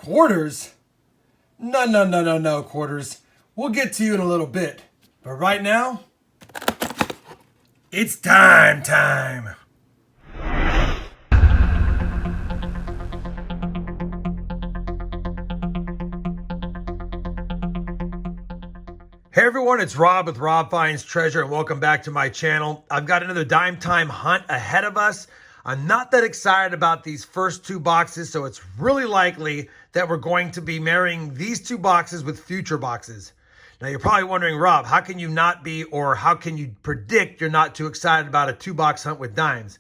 Quarters? No, Quarters. We'll get to you in a little bit. But right now, it's time. Hey everyone, it's Rob with RobFindsTreasure and welcome back to my channel. I've got another dime time hunt ahead of us. I'm not that excited about these first two boxes, so it's really likely that we're going to be marrying these two boxes with future boxes. Now you're probably wondering, Rob, how can you not be, or how can you predict you're not too excited about a two-box hunt with dimes?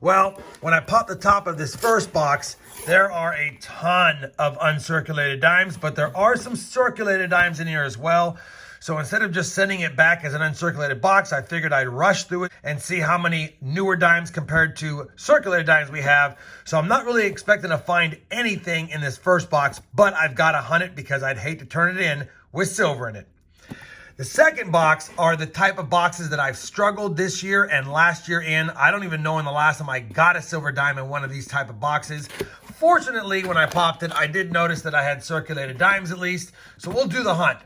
Well, when I pop the top of this first box, there are a ton of uncirculated dimes, but there are some circulated dimes in here as well. So instead of just sending it back as an uncirculated box, I figured I'd rush through it and see how many newer dimes compared to circulated dimes we have. So I'm not really expecting to find anything in this first box, but I've got to hunt it because I'd hate to turn it in with silver in it. The second box are the type of boxes that I've struggled this year and last year in. I don't even know when the last time I got a silver dime in one of these type of boxes. Fortunately, when I popped it, I did notice that I had circulated dimes at least. So we'll do the hunt.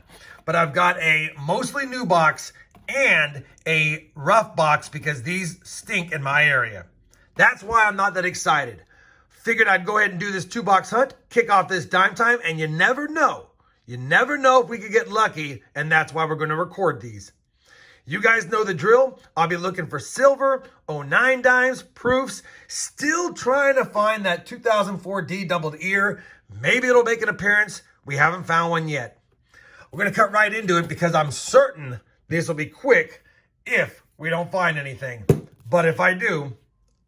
But I've got a mostly new box and a rough box because these stink in my area. That's why I'm not that excited. Figured I'd go ahead and do this two-box hunt, kick off this dime time, and you never know. You never know if we could get lucky, and that's why we're going to record these. You guys know the drill. I'll be looking for silver, 09 dimes, proofs, still trying to find that 2004 D doubled ear. Maybe it'll make an appearance. We haven't found one yet. We're going to cut right into it because I'm certain this will be quick if we don't find anything. But if I do,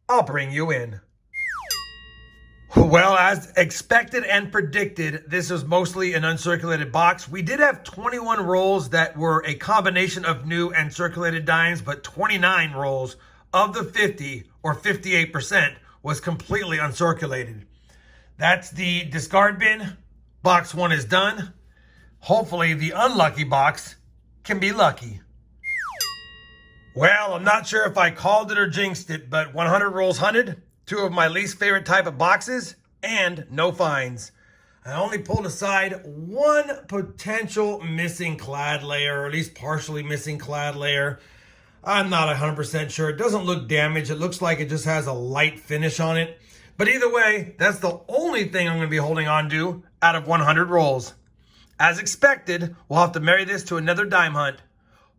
I'll bring you in. Well, as expected and predicted, this is mostly an uncirculated box. We did have 21 rolls that were a combination of new and circulated dimes, but 29 rolls of the 50 or 58% was completely uncirculated. That's the discard bin. Box one is done. Hopefully the unlucky box can be lucky. Well, I'm not sure if I called it or jinxed it, but 100 rolls hunted, two of my least favorite type of boxes, and no finds. I only pulled aside one potential missing clad layer, or at least partially missing clad layer. I'm not 100% sure. It doesn't look damaged. It looks like it just has a light finish on it. But either way, that's the only thing I'm going to be holding on to out of 100 rolls. As expected, we'll have to marry this to another dime hunt.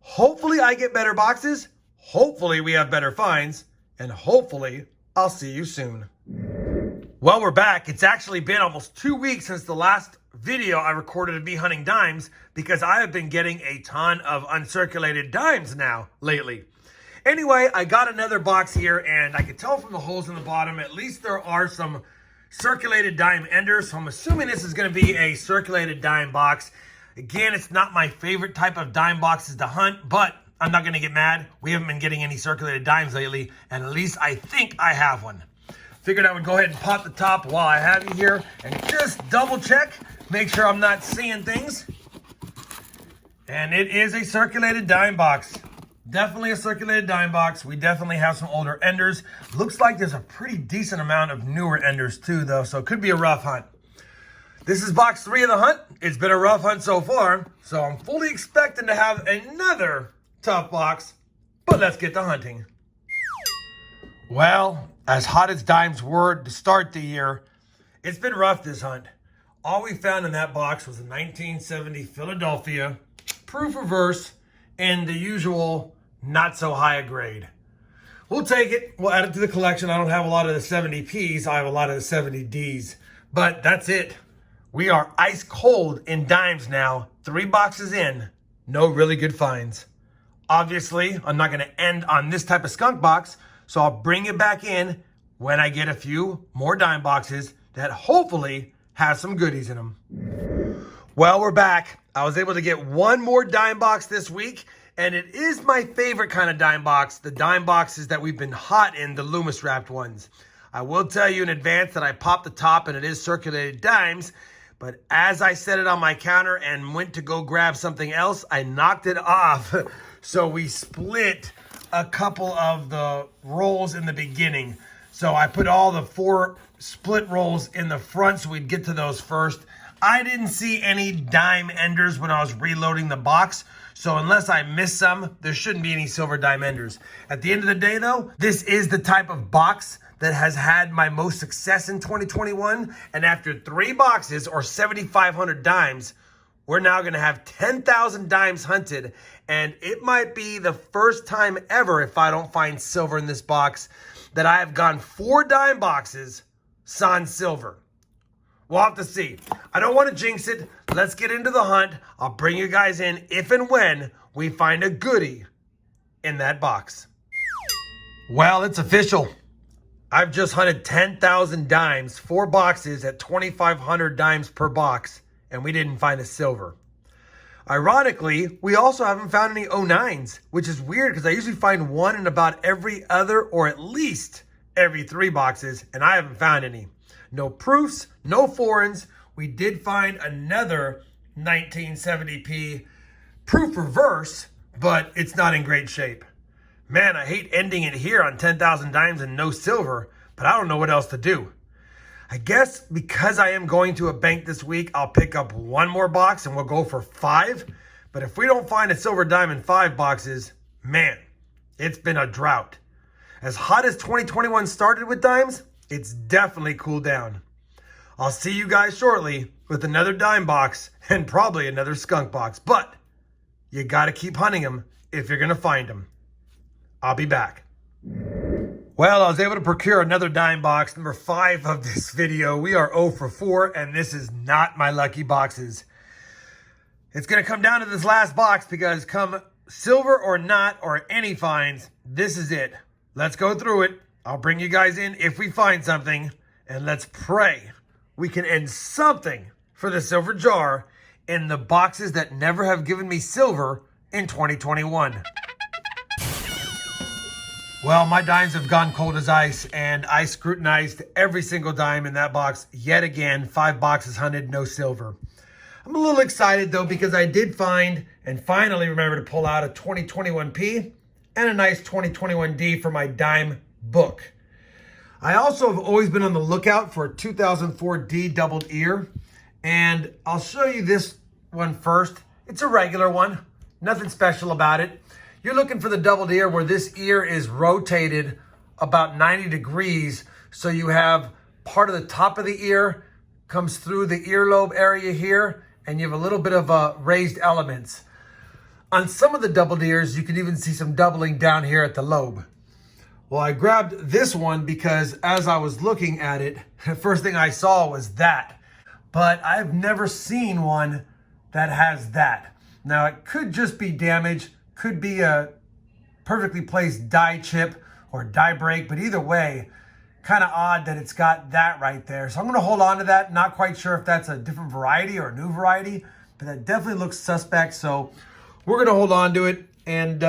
Hopefully I get better boxes, hopefully we have better finds, and hopefully I'll see you soon. Well, we're back. It's actually been almost 2 weeks since the last video I recorded of me hunting dimes because I have been getting a ton of uncirculated dimes now lately. Anyway, I got another box here and I can tell from the holes in the bottom, at least there are some circulated dime enders, so I'm assuming this is going to be a circulated dime box. Again, it's not my favorite type of dime boxes to hunt, but I'm not going to get mad. We haven't been getting any circulated dimes lately, and at least I think I have one. Figured I would go ahead and pop the top while I have you here and just double check, make sure I'm not seeing things. And it is a circulated dime box. Definitely a circulated dime box. We definitely have some older enders. Looks like there's a pretty decent amount of newer enders too, though, so it could be a rough hunt. This is box 3 of the hunt. It's been a rough hunt so far, so I'm fully expecting to have another tough box, but let's get to hunting. Well, as hot as dimes were to start the year, it's been rough this hunt. All we found in that box was a 1970 Philadelphia, proof reverse, and the usual not so high a grade. We'll take it. We'll add it to the collection. I don't have a lot of the 70Ps. I have a lot of the 70Ds. But that's it. We are ice cold in dimes now. 3 boxes in. No really good finds. Obviously, I'm not going to end on this type of skunk box. So I'll bring it back in when I get a few more dime boxes that hopefully have some goodies in them. Well, we're back. I was able to get one more dime box this week. And it is my favorite kind of dime box, the dime boxes that we've been hot in, the Loomis wrapped ones. I will tell you in advance that I popped the top and it is circulated dimes, but as I set it on my counter and went to go grab something else, I knocked it off. So we split a couple of the rolls in the beginning. So I put all the 4 split rolls in the front so we'd get to those first. I didn't see any dime enders when I was reloading the box. So unless I missed some, there shouldn't be any silver dime enders. At the end of the day though, this is the type of box that has had my most success in 2021. And after 3 boxes or 7,500 dimes, we're now gonna have 10,000 dimes hunted. And it might be the first time ever, if I don't find silver in this box, that I have gone 4 dime boxes sans silver. We'll have to see. I don't want to jinx it. Let's get into the hunt. I'll bring you guys in if and when we find a goodie in that box. Well, it's official. I've just hunted 10,000 dimes, 4 boxes at 2,500 dimes per box, and we didn't find a silver. Ironically, we also haven't found any 09s, which is weird because I usually find one in about every other or at least every 3 boxes, and I haven't found any. No proofs, no foreigns. We did find another 1970p proof reverse, but it's not in great shape. Man, I hate ending it here on 10,000 dimes and no silver, but I don't know what else to do. I guess because I am going to a bank this week, I'll pick up 1 more box and we'll go for 5. But if we don't find a silver dime in 5 boxes, man, it's been a drought. As hot as 2021 started with dimes, it's definitely cooled down. I'll see you guys shortly with another dime box and probably another skunk box. But you gotta keep hunting them if you're gonna find them. I'll be back. Well, I was able to procure another dime box, number 5 of this video. We are 0 for 4, and this is not my lucky boxes. It's going to come down to this last box because come silver or not, or any finds, this is it. Let's go through it. I'll bring you guys in if we find something, and let's pray we can end something for the silver jar in the boxes that never have given me silver in 2021. Well, my dimes have gone cold as ice, and I scrutinized every single dime in that box yet again. 5 boxes hunted, no silver. I'm a little excited though because I did find and finally remember to pull out a 2021P and a nice 2021D for my dime book. I also have always been on the lookout for a 2004D doubled ear, and I'll show you this one first. It's a regular one, nothing special about it. You're looking for the doubled ear where this ear is rotated about 90 degrees. So you have part of the top of the ear comes through the earlobe area here, and you have a little bit of raised elements. On some of the doubled ears, you can even see some doubling down here at the lobe. Well, I grabbed this one because as I was looking at it, the first thing I saw was that. But I've never seen one that has that. Now, it could just be damage. Could be a perfectly placed die chip or die break, but either way, kind of odd that it's got that right there. So I'm gonna hold on to that. Not quite sure if that's a different variety or a new variety, but that definitely looks suspect. So we're gonna hold on to it and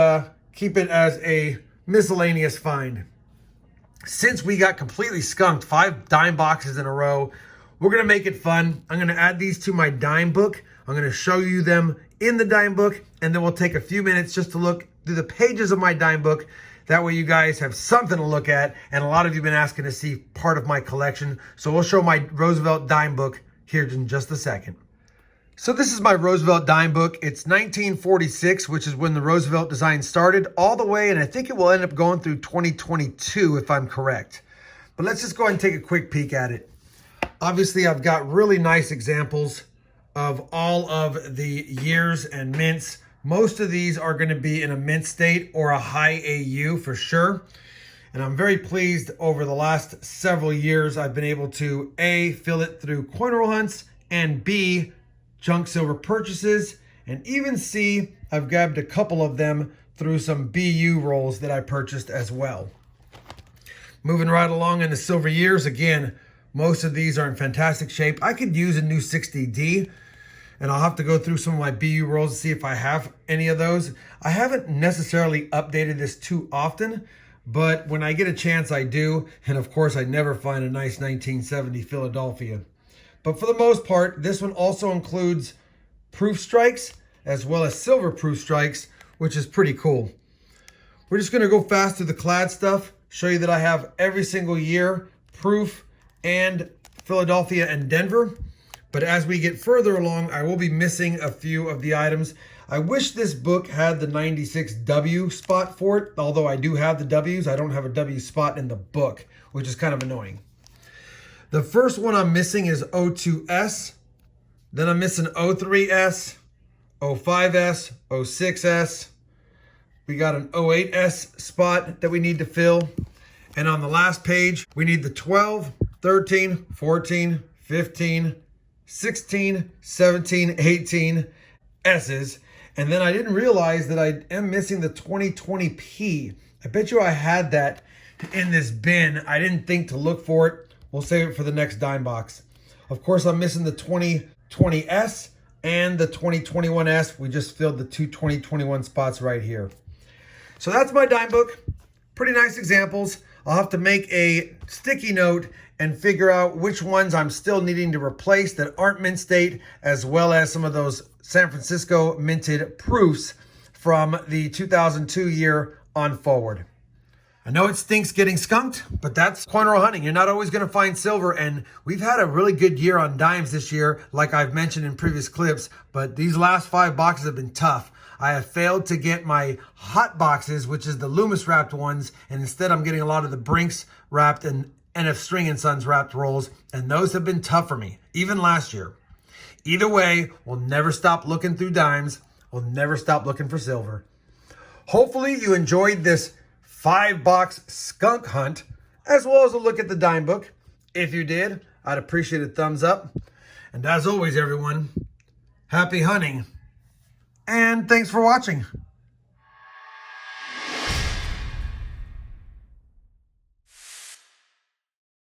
keep it as a miscellaneous find. Since we got completely skunked 5 dime boxes in a row, we're gonna make it fun. I'm gonna add these to my dime book. I'm gonna show you them in the dime book, and then we'll take a few minutes just to look through the pages of my dime book. That way you guys have something to look at, and a lot of you have been asking to see part of my collection. So we'll show my Roosevelt Dime book here in just a second. So this is my Roosevelt Dime book. It's 1946, which is when the Roosevelt design started, all the way, and I think it will end up going through 2022 if I'm correct. But let's just go ahead and take a quick peek at it. Obviously, I've got really nice examples of all of the years and mints. Most of these are going to be in a mint state or a high AU for sure. And I'm very pleased over the last several years I've been able to A, fill it through coin roll hunts, and B, junk silver purchases, and even C, I've grabbed a couple of them through some BU rolls that I purchased as well. Moving right along in the silver years, again, most of these are in fantastic shape. I could use a new 60D, and I'll have to go through some of my BU rolls to see if I have any of those. I haven't necessarily updated this too often, but when I get a chance, I do. And of course, I never find a nice 1970 Philadelphia. But for the most part, this one also includes proof strikes as well as silver proof strikes, which is pretty cool. We're just gonna go fast through the clad stuff show you that I have every single year, proof, and Philadelphia and Denver. But as we get further along, I will be missing a few of the items. I wish this book had the 96 W spot for it, although I do have the W's. I don't have a W spot in the book, which is kind of annoying. The first one I'm missing is 02S. Then I'm missing 03S, 05S, 06S. We got an 08S spot that we need to fill. And on the last page, we need the 12, 13, 14, 15, 16, 17, 18 S's. And then I didn't realize that I am missing the 2020P. I bet you I had that in this bin. I didn't think to look for it. We'll save it for the next dime box. Of course, I'm missing the 2020S and the 2021S. We just filled the two 2021 spots right here. So that's my dime book. Pretty nice examples. I'll have to make a sticky note and figure out which ones I'm still needing to replace that aren't mint state, as well as some of those San Francisco minted proofs from the 2002 year on forward. I know it stinks getting skunked, but that's coin roll hunting. You're not always going to find silver, and we've had a really good year on dimes this year, like I've mentioned in previous clips, but these last 5 boxes have been tough. I have failed to get my hot boxes, which is the Loomis wrapped ones, and instead I'm getting a lot of the Brinks wrapped and NF String & Sons wrapped rolls, and those have been tough for me, even last year. Either way, we'll never stop looking through dimes. We'll never stop looking for silver. Hopefully you enjoyed this 5-box skunk hunt, as well as a look at the dime book. If you did, I'd appreciate a thumbs up. And as always, everyone, happy hunting, and thanks for watching.